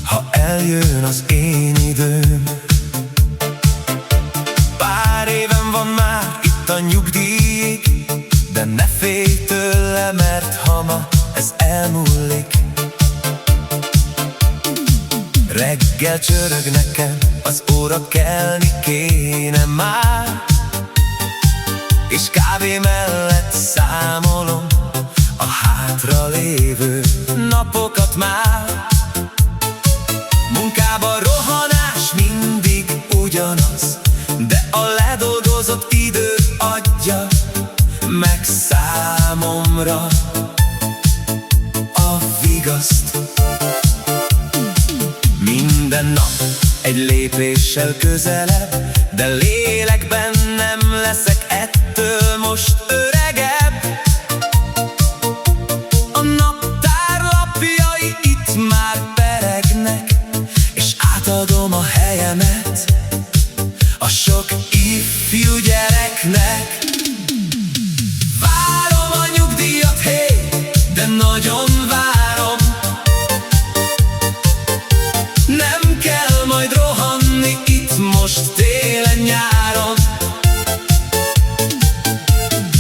Ha eljön az én időm, pár éven van már itt a nyugdíjig, de ne félj tőle, mert hamar ez elmúlik. Reggel csörög nekem az óra, kelni kéne már, és kávé mellett számolom a hátra lévő napokat már. Munkába rohanás mindig ugyanaz, de a ledolgozott idő adja meg számomra a vigaszt. Minden nap egy lépéssel közelebb, de lélekben nem leszek ettől most öregebb. A naptár lapjai itt már peregnek, és átadom a helyemet a sok ifjú gyereknek. Várom a nyugdíjat, hé, de nagyon várom. Nem kell majd rohanni itt most télen-nyáron.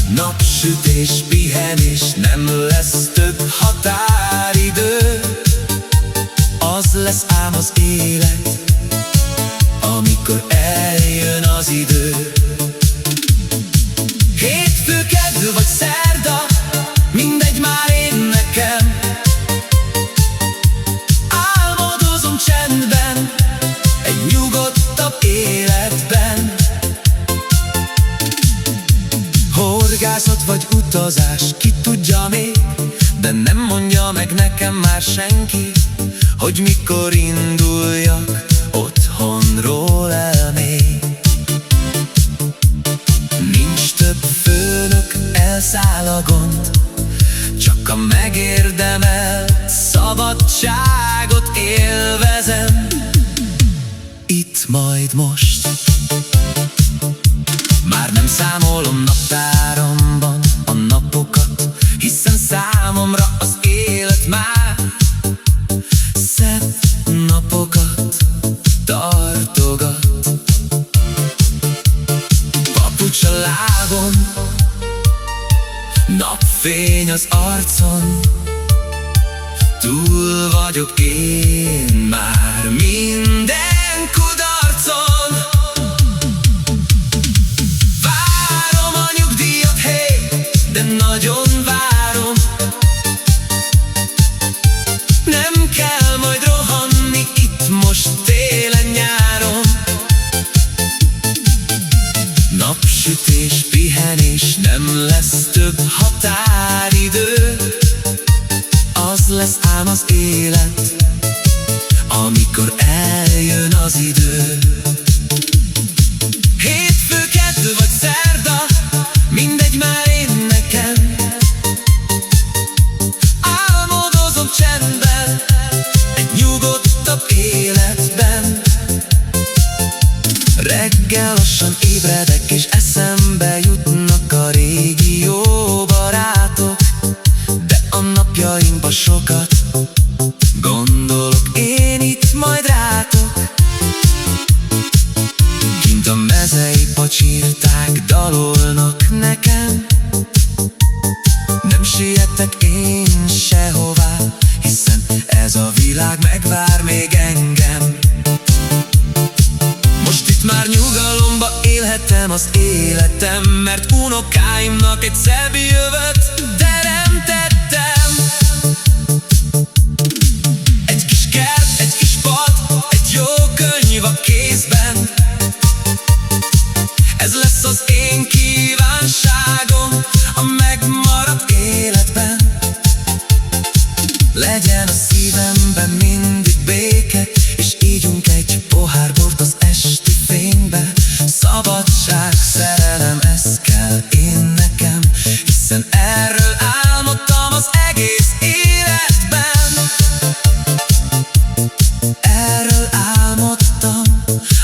Napsütés, pihenés, nem lesz több határidő. Az lesz ám az élet, amikor eljön az idő. Hétfő, kedd vagy szerda, mindegy már én nekem. Álmodozom csendben, egy nyugodtabb életben. Horgászat vagy utazás, ki tudja még, de nem mondja meg nekem már senki, hogy mikor induljak otthonról el még. Nincs több főnök, elszáll a gond, csak a megérdemelt szabadságot élvezem itt majd most. Már nem számolom naptáromban a napokat, hiszen számomra az élet már szebb napokat tartogat. Papucs a lábon, napfény az arcon, túl vagyok én már minden kudarcon. Várom a nyugdíjat, hé, de nagyon várom. Nem kell majd rohanni itt most télen-nyáron. Napsütés, pihenés, nem lesz több határidő. Az lesz ám az élet, amikor eljön az idő. Hétfő, kedd vagy szerda, mindegy már én nekem. Álmodozom csendben, egy nyugodtabb életben. Reggel lassan ébredek, és eszembe jutnak a régi jó barátok, de a napjainkban sokat gondolok én itt majd rátok. Kint a mezei pacsirták dalolnak nekem, nem sietek én sehová, hiszen ez a világ megvár még engem. Most itt már nyugalomba élhetem az életem, mert unokáimnak egy szebb jövőt teremtettem. Egy kis kert, egy kis pad, egy jó könyv a kézben. Ez lesz az én kívánságom a megmaradt életben. Legyen a szívemben mindig béke, és ígyunk egy pohár bort az esti fénybe. Szabadság, szerelem, ez kell én nekem, hiszen erről álmodtam az egész életben. Erről álmodtam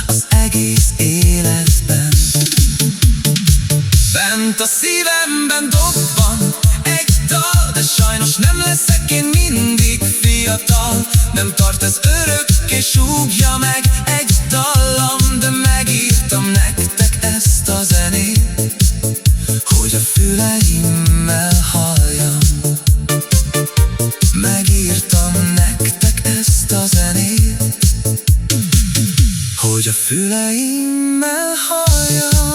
az egész életben. Bent a szívemben dobban egy dal, de sajnos nem leszek én mindig fiú. fiatal, nem tart ez örökké, súgja meg egy dallam, de megírtam nektek ezt a zenét, hogy a füleimmel halljam. Megírtam nektek ezt a zenét, hogy a füleimmel halljam.